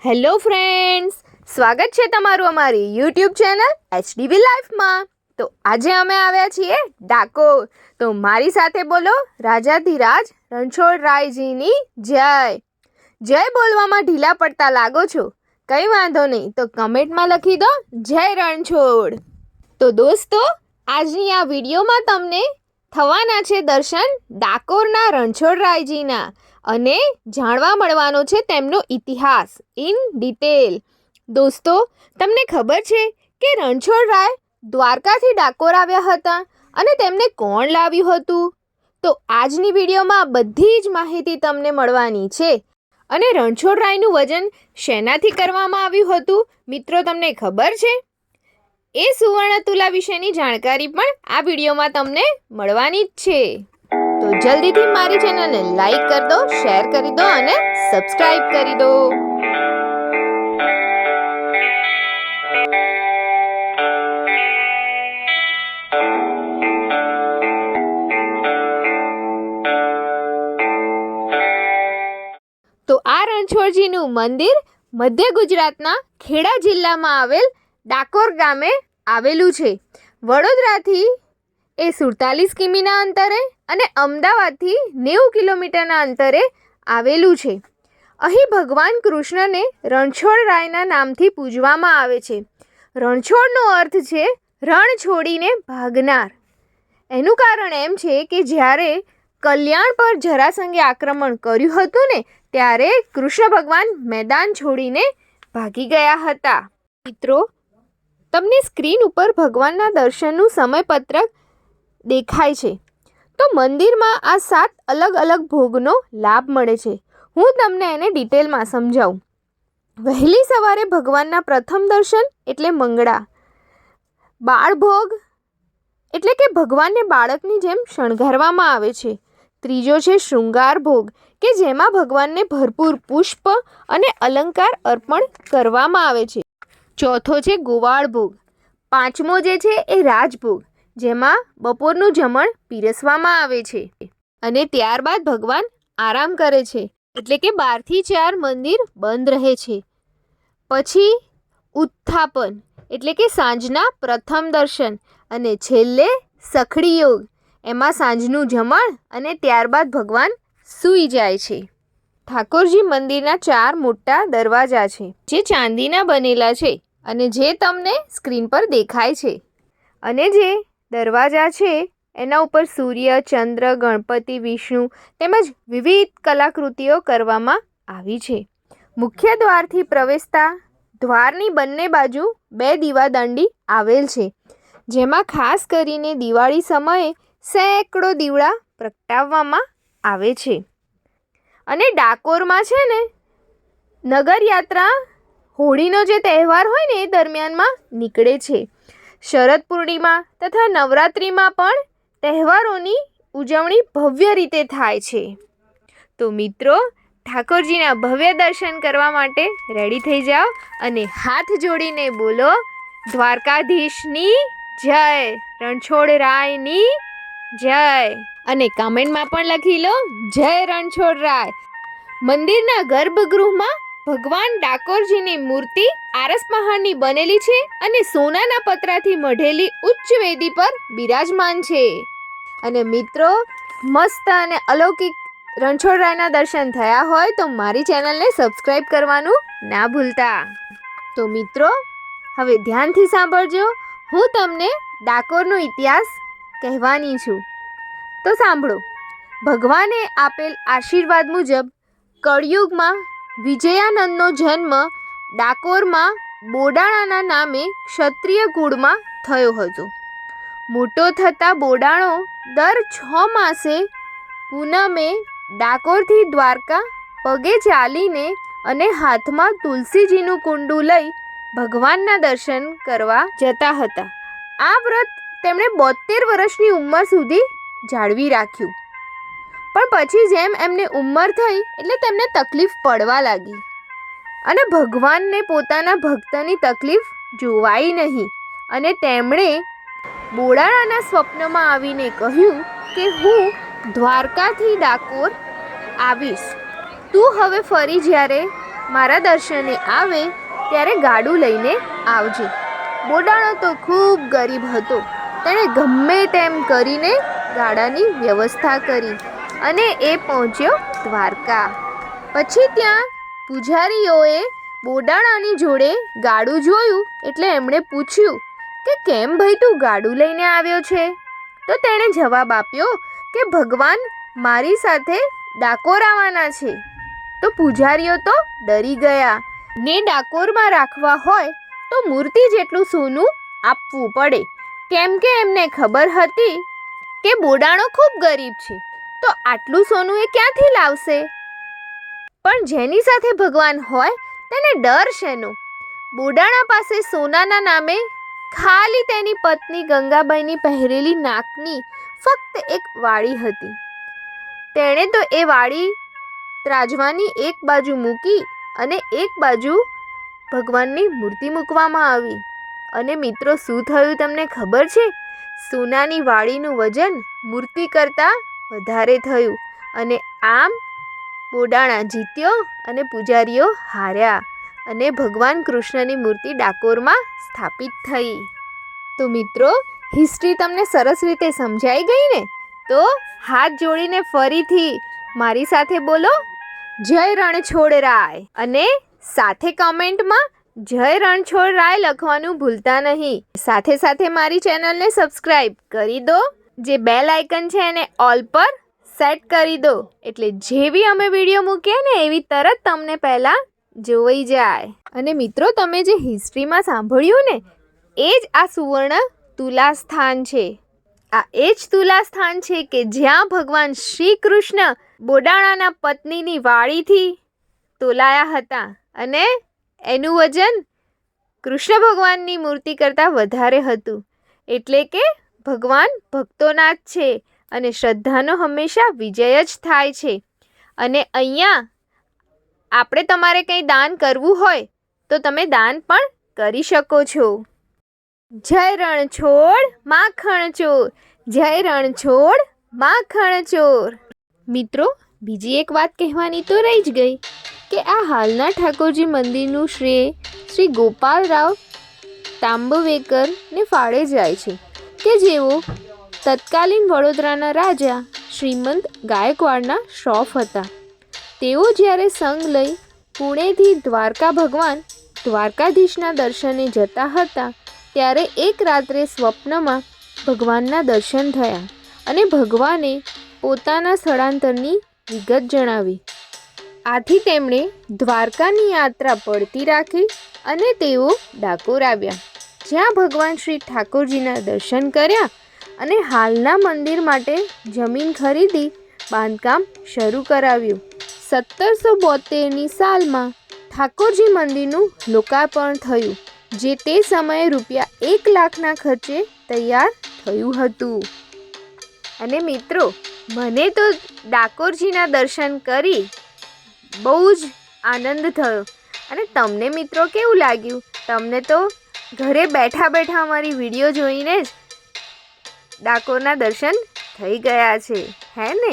Hello friends, સ્વાગત છે તમારું અમારી યુટ્યુબ ચેનલ HDB લાઈફમાં। તો આજે અમે આવ્યા છીએ ડાકોર। તો મારી સાથે બોલો, રાજાધિરાજ રણછોડરાયજીની જય। જય બોલવામાં ઢીલા પડતા લાગો છો, કંઈ વાંધો નહીં, તો કમેન્ટમાં લખી દો જય રણછોડ। તો દોસ્તો, આજની આ વિડીયોમાં તમને થવાના છે દર્શન ડાકોરના રણછોડરાયજીના અને જાણવા મળવાનો છે તેમનો ઇતિહાસ ઇન ડિટેલ। દોસ્તો, તમને ખબર છે કે રણછોડરાય દ્વારકાથી ડાકોર આવ્યા હતા અને તેમને કોણ લાવ્યું હતું? તો આજની વિડીયોમાં બધી જ માહિતી તમને મળવાની છે। અને રણછોડરાયનું વજન શેનાથી કરવામાં આવ્યું હતું મિત્રો, તમને ખબર છે? એ સુવર્ણતુલા વિશેની જાણકારી પણ આ વિડીયોમાં તમને મળવાની જ છે। તો જલ્દીથી મારી ચેનલને લાઈક કરી દો, શેર કરી દો અને સબસ્ક્રાઇબ કરી દો। તો આ રણછોડજીનું મંદિર મધ્ય ગુજરાતના ખેડા જિલ્લામાં આવેલ ડાકોર ગામે આવેલું છે। વડોદરાથી એ 47 કિમીના અંતરે અને અમદાવાદથી 90 કિલોમીટરના અંતરે આવેલું છે। અહીં ભગવાન કૃષ્ણને રણછોડરાયના નામથી પૂજવામાં આવે છે। રણછોડનો અર્થ છે રણ છોડીને ભાગનાર। એનું કારણ એમ છે કે જ્યારે કલ્યાણ પર જરાસંઘે આક્રમણ કર્યું હતું ને, ત્યારે કૃષ્ણ ભગવાન મેદાન છોડીને ભાગી ગયા હતા। મિત્રો, તમને સ્ક્રીન ઉપર ભગવાનના દર્શનનું સમયપત્રક દેખાય છે। તો મંદિરમાં આ 7 અલગ અલગ ભોગનો લાભ મળે છે। હું તમને એને ડિટેલમાં સમજાવું। વહેલી સવારે ભગવાનના પ્રથમ દર્શન એટલે મંગળા। બાળ ભોગ એટલે કે ભગવાનને બાળકની જેમ શણગારવામાં આવે છે। ત્રીજો છે શૃંગાર ભોગ, કે જેમાં ભગવાનને ભરપૂર પુષ્પ અને અલંકાર અર્પણ કરવામાં આવે છે। ચોથો છે ગોવાળ ભોગ। પાંચમો જે છે એ રાજભોગ, જેમાં બપોરનું જમણ પીરસવામાં આવે છે અને ત્યારબાદ ભગવાન આરામ કરે છે, એટલે કે 12 થી 4 મંદિર બંધ રહે છે। પછી ઉત્થાપન એટલે કે સાંજના પ્રથમ દર્શન અને છેલ્લે સખડી યોગ, એમાં સાંજનું જમણ અને ત્યારબાદ ભગવાન સૂઈ જાય છે। ઠાકોરજી મંદિરના 4 મોટા દરવાજા છે, જે ચાંદીના બનેલા છે અને જે તમને સ્ક્રીન પર દેખાય છે। અને જે દરવાજા છે એના ઉપર સૂર્ય, ચંદ્ર, ગણપતિ, વિષ્ણુ તેમજ વિવિધ કલાકૃતિઓ કરવામાં આવી છે। મુખ્ય દ્વારથી પ્રવેશતા દ્વારની બંને બાજુ 2 દીવાદાંડી આવેલ છે, જેમાં ખાસ કરીને દિવાળી સમયે સેંકડો દીવડા પ્રગટાવવામાં આવે છે। અને ડાકોરમાં છે ને નગરયાત્રા, હોળીનો જે તહેવાર હોય ને એ દરમિયાનમાં નીકળે છે। શરદ પૂર્ણિમા તથા નવરાત્રિમાં પણ તહેવારોની ઉજવણી ભવ્ય રીતે થાય છે। તો મિત્રો, ઠાકોરજીના ભવ્ય દર્શન કરવા માટે રેડી થઈ જાઓ અને હાથ જોડીને બોલો દ્વારકાધીશની જય, રણછોડરાયની જય। અને કમેન્ટમાં પણ લખી લો જય રણછોડરાય। મંદિરના ગર્ભગૃહમાં ભગવાન ડાકોરજીની મૂર્તિ આરસ પહાડની બનેલી છે અને સોનાના પતરાથી મઢેલી ઉચ્ચ વેદી પર બિરાજમાન છે। અને મિત્રો, મસ્ત અને અલૌકિક રણછોડરાયના દર્શન થયા હોય તો મારી ચેનલને સબસ્ક્રાઈબ કરવાનું ના ભૂલતા। તો મિત્રો, હવે ધ્યાનથી સાંભળજો, હું તમને ડાકોરનો ઇતિહાસ કહેવાની છું। તો સાંભળો। ભગવાને આપેલ આશીર્વાદ મુજબ કળિયુગમાં વિજયાનંદનો જન્મ ડાકોરમાં બોડાણાના નામે ક્ષત્રિય કુળમાં થયો હતો। મોટો થતાં બોડાણો દર 6 માસે પૂનમે ડાકોરથી દ્વારકા પગે ચાલીને અને હાથમાં તુલસીજીનું કુંડું લઈ ભગવાનના દર્શન કરવા જતા હતા। આ વ્રત તેમણે 72 વર્ષની ઉંમર સુધી જાળવી રાખ્યું, પણ પછી જેમ એમને ઉંમર થઈ એટલે તેમને તકલીફ પડવા લાગી અને ભગવાનને પોતાના ભક્તની તકલીફ જોવાઈ નહીં અને તેમણે બોડાણાના સ્વપ્નમાં આવીને કહ્યું કે હું દ્વારકાથી ડાકોર આવીશ, તું હવે ફરી જ્યારે મારા દર્શને આવે ત્યારે ગાડું લઈને આવજે. બોડાણો તો ખૂબ ગરીબ હતો. તેણે ગમે તેમ કરીને ગાડાની વ્યવસ્થા કરી અને એ પહોંચ્યો દ્વારકા. પછી ત્યાં પૂજારીઓએ બોડાણાની જોડે ગાડું જોયું એટલે એમણે પૂછ્યું કે કેમ ભાઈ તું ગાડું લઈને આવ્યો છે? તો તેણે જવાબ આપ્યો કે ભગવાન મારી સાથે ડાકોર આવવાના છે. તો પૂજારીઓ તો ડરી ગયા. ને ડાકોરમાં રાખવા હોય તો મૂર્તિ જેટલું સોનું આપવું પડે, કેમ કે એમને ખબર હતી કે બોડાણો ખૂબ ગરીબ છે, તો આટલું સોનું એ ક્યાંથી લાવશે? પણ જેની સાથે ભગવાન હોય તેને ડર શેનો? બોડાણા પાસે સોનાના નામે ખાલી તેની પત્ની ગંગાબાઈની પહેરેલી નાકની ફક્ત એક વાળી હતી. તેણે તો એ વાળી ત્રાજવાની એક બાજુ મૂકી અને એક બાજુ ભગવાનની મૂર્તિ મૂકવામાં આવી. અને મિત્રો, શું થયું તમને ખબર છે? સોનાની વાળીનું વજન મૂર્તિ કરતાં વધારે થયું અને આમ બોડાણા જીત્યો અને પૂજારીઓ હાર્યા અને ભગવાન કૃષ્ણની મૂર્તિ ડાકોરમાં સ્થાપિત થઈ. તો મિત્રો, હિસ્ટ્રી તમને સરસ રીતે સમજાઈ ગઈ ને? તો હાથ જોડીને ફરીથી મારી સાથે બોલો, જય રણછોડરાય. અને સાથે કમેન્ટમાં જય રણછોડરાય લખવાનું ભૂલતા નહીં. સાથે સાથે મારી ચેનલને સબસ્ક્રાઈબ કરી દો. જે બેલ આઇકન છે એને ઓલ પર સેટ કરી દો, એટલે જેવી અમે વિડીયો મૂકીએ ને એવી તરત તમને પહેલાં જોઈ જાય. અને મિત્રો, તમે જે હિસ્ટ્રીમાં સાંભળ્યું ને એ જ આ સુવર્ણ તુલા સ્થાન છે. આ એ જ તુલા સ્થાન છે કે જ્યાં ભગવાન શ્રી કૃષ્ણ બોડાણાના પત્નીની વાળીથી તોલાયા હતા અને એનું વજન કૃષ્ણ ભગવાનની મૂર્તિ કરતાં વધારે હતું. એટલે કે ભગવાન ભક્તોના જ છે અને શ્રદ્ધાનો હંમેશા વિજય જ થાય છે. અને અહીંયા આપણે તમારે કંઈ દાન કરવું હોય તો તમે દાન પણ કરી શકો છો. જય રણછોડ માખણ ચોર, જય રણછોડ માખણ ચોર. મિત્રો, બીજી એક વાત કહેવાની તો રહી જ ગઈ કે આ હાલના ઠાકોરજી મંદિરનું શ્રી ગોપાલરાવ તાંબવેકરને ફાળે જાય છે કે જેઓ તત્કાલીન વડોદરાના રાજા શ્રીમંત ગાયકવાડના શ્રોફ હતા. તેઓ જ્યારે સંગ લઈ પુણેથી દ્વારકા ભગવાન દ્વારકાધીશના દર્શને જતા હતા ત્યારે એક રાત્રે સ્વપ્નમાં ભગવાનના દર્શન થયા અને ભગવાને પોતાના સ્થળાંતરની વિગત જણાવી. આથી તેમણે દ્વારકાની યાત્રા પડતી રાખી અને તેઓ ડાકોર આવ્યા, જ્યાં ભગવાન શ્રી ઠાકોરજીના દર્શન કર્યા અને હાલના મંદિર માટે જમીન ખરીદી બાંધકામ શરૂ કરાવ્યું. 1772ની સાલમાં ઠાકોરજી મંદિરનું લોકાર્પણ થયું, જે તે સમયે રૂપિયા 1 લાખના ખર્ચે તૈયાર થયું હતું. અને મિત્રો, મને તો ડાકોરજીના દર્શન કરી બહુ જ આનંદ થયો. અને તમને મિત્રો કેવું લાગ્યું? તમને તો ઘરે બેઠા બેઠા અમારી વિડીયો જોઈને જ ડાકોરના દર્શન થઈ ગયા છે, હે ને?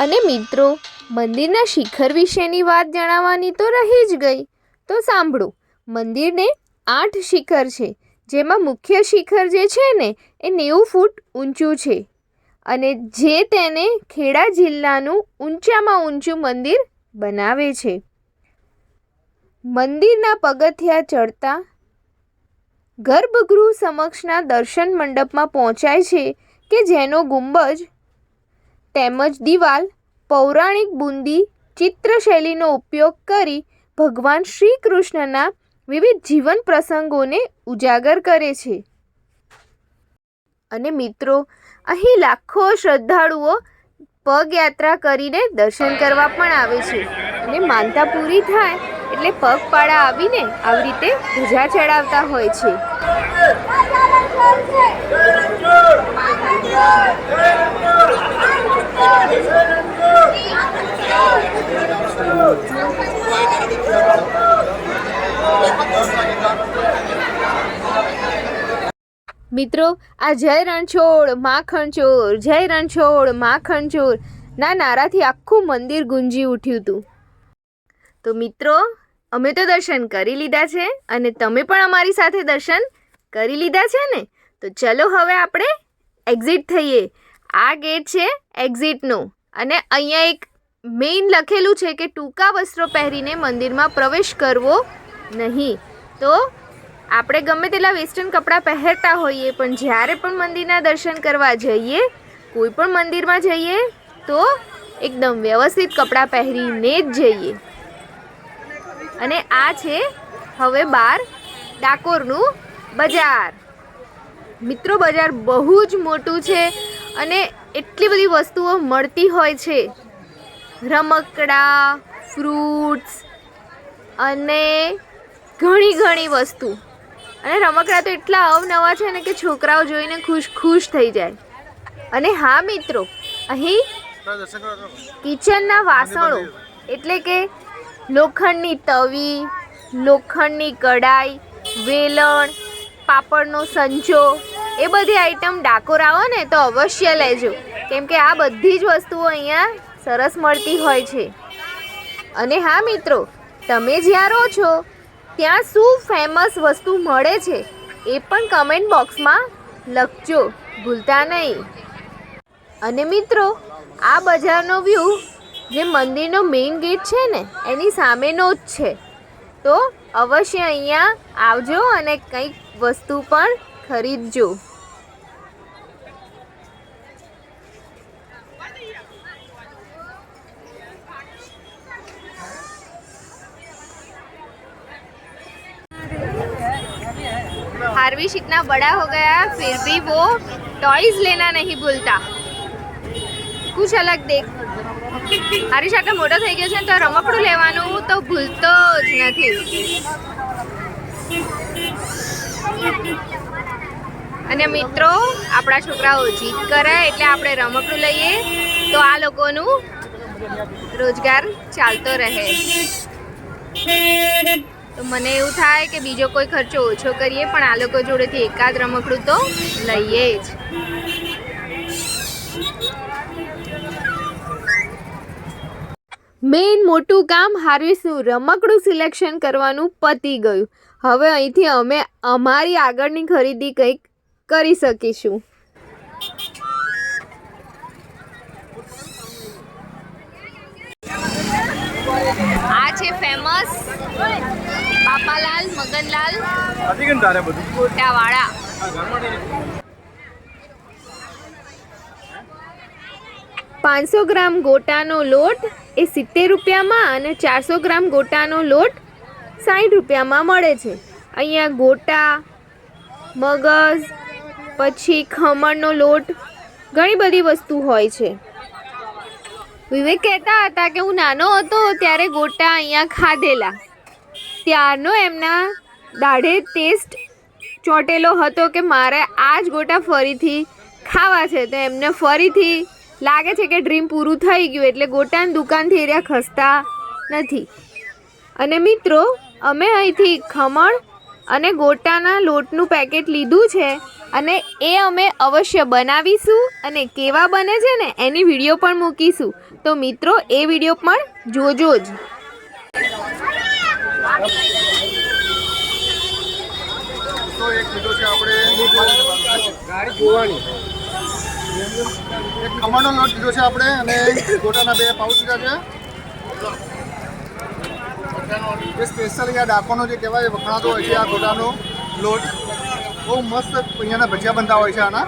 અને મિત્રો, મંદિરના શિખર વિશેની વાત જણાવવાની તો રહી જ ગઈ. તો સાંભળો, મંદિરને 8 શિખર છે, જેમાં મુખ્ય શિખર જે છે ને એ 90 ફૂટ ઊંચું છે અને જે તેને ખેડા જિલ્લાનું ઊંચામાં ઊંચું મંદિર બનાવે છે. મંદિરના પગથિયા ચડતા ગર્ભગૃહ સમક્ષના દર્શન મંડપમાં પહોંચાય છે કે જેનો ગુંબજ તેમજ દિવાલ પૌરાણિક બુંદી ચિત્રશૈલીનો ઉપયોગ કરી ભગવાન શ્રી કૃષ્ણના વિવિધ જીવન પ્રસંગોને ઉજાગર કરે છે. અને મિત્રો, અહીં લાખો શ્રદ્ધાળુઓ પગયાત્રા કરીને દર્શન કરવા પણ આવે છે અને માનતા પૂરી થાય એટલે પગપાળા આવીને આવી રીતે ધજા ચડાવતા હોય છે. મિત્રો, આ જય રણછોડ માખણ ચોર, જય રણછોડ માખણ ચોર ના નારાથી આખું મંદિર ગુંજી ઉઠ્યું હતું. તો મિત્રો, અમે તો દર્શન કરી લીધા છે અને તમે પણ અમારી સાથે દર્શન કરી લીધા છે ને. તો ચલો હવે આપણે એક્ઝિટ થઈએ. આ ગેટ છે એક્ઝિટનો અને અહીંયા એક મેઇન લખેલું છે કે ટૂંકા વસ્ત્રો પહેરીને મંદિરમાં પ્રવેશ કરવો નહીં. તો આપણે ગમે તેટલા વેસ્ટર્ન કપડાં પહેરતા હોઈએ પણ જ્યારે પણ મંદિરના દર્શન કરવા જઈએ, કોઈ પણ મંદિરમાં જઈએ તો એકદમ વ્યવસ્થિત કપડાં પહેરીને જ જઈએ. અને આ છે હવે બહાર ડાકોરનું બજાર. મિત્રો, બજાર બહુ જ મોટું છે અને એટલી બધી વસ્તુઓ મળતી હોય છે. રમકડા, ફ્રૂટ્સ અને ઘણી વસ્તુ. અને રમકડા તો એટલા અવનવા છે ને કે છોકરાઓ જોઈને ખુશ થઈ જાય. અને હા મિત્રો, અહીં કિચનના વાસણો એટલે કે લોખંડની તવી, લોખંડની કડાઈ, વેલણ, પાપડનો સંચો, એ બધી આઈટમ ડાકોર આવો ને તો અવશ્ય લેજો, કેમ કે આ બધી જ વસ્તુઓ અહીંયા સરસ મળતી હોય છે. અને હા મિત્રો, તમે જ્યાં રહો છો ત્યાં શું ફેમસ વસ્તુ મળે છે એ પણ કમેન્ટ બોક્સમાં લખજો, ભૂલતા નહીં. અને મિત્રો, આ બજારનો વ્યૂ જે મંદિરનો મેઇન ગેટ છે ને એની સામેનો જ છે. તો અવશ્ય અહીંયા આવજો અને કંઈક વસ્તુ પણ ખરીદજો. हार्विश इतना बड़ा हो गया फिर भी वो टॉयज लेना नहीं भूलता. कुछ अलग देख. હારીશ આટલો મોટો થઈ ગયો છે તો રમકડું લેવાનું તો ભૂલતો જ નથી. અને મિત્રો, આપણા છોકરાઓ જીદ કરે એટલે આપણે રમકડું લઈએ તો આ લોકોનું રોજગાર ચાલતો રહે. તો મને એવું થાય કે બીજો કોઈ ખર્ચો ઓછો કરીએ પણ આ લોકો જોડેથી એકાદ રમકડું તો લઈએ જ. મેઇન મોટું કામ હાર્વિશનું રમકડું સિલેક્શન કરવાનું પતી ગયું. હવે અહીંથી અમે અમારી આગળની ખરીદી કંઈક કરી શકીશું. આ છે ફેમસ બાપાલાલ મગનલાલ ગોટાવાળા. 500 ગ્રામ ગોટાનો લોટ એ 70 રૂપિયામાં અને 400 ગ્રામ ગોટાનો લોટ 60 રૂપિયામાં મળે છે. અહીંયા ગોટા, મગજ, પછી ખમણનો લોટ, ઘણી બધી વસ્તુ હોય છે. વિવેક કહેતા હતા કે હું નાનો હતો ત્યારે ગોટા અહીંયા ખાધેલા. ત્યારનો એમના દાઢે ટેસ્ટ ચોંટેલો હતો કે મારે આ જ ગોટા ફરીથી ખાવા છે. તો એમને ફરીથી લાગે છે કે ડ્રીમ પૂરું થઈ ગયું એટલે ગોટાની દુકાનથી એરિયા ખસતા નથી. અને મિત્રો, અમે અહીંથી ખમણ અને ગોટાના લોટનું પેકેટ લીધું છે અને એ અમે અવશ્ય બનાવીશું અને કેવા બને છે ને એની વિડીયો પણ મૂકીશું. તો મિત્રો, એ વિડીયો પણ જોજો જ. એક ખમણનો લોટ લીધો છે આપણે અને ગોટાના 2 પાઉચ લીધા છે. એ સ્પેશિયલ અહીંયા ડાકોરનો જે કહેવાય વખણાતો હોય છે આ ગોટાનો લોટ. બહુ મસ્ત અહીંયાના ભજીયા બનતા હોય છે આના.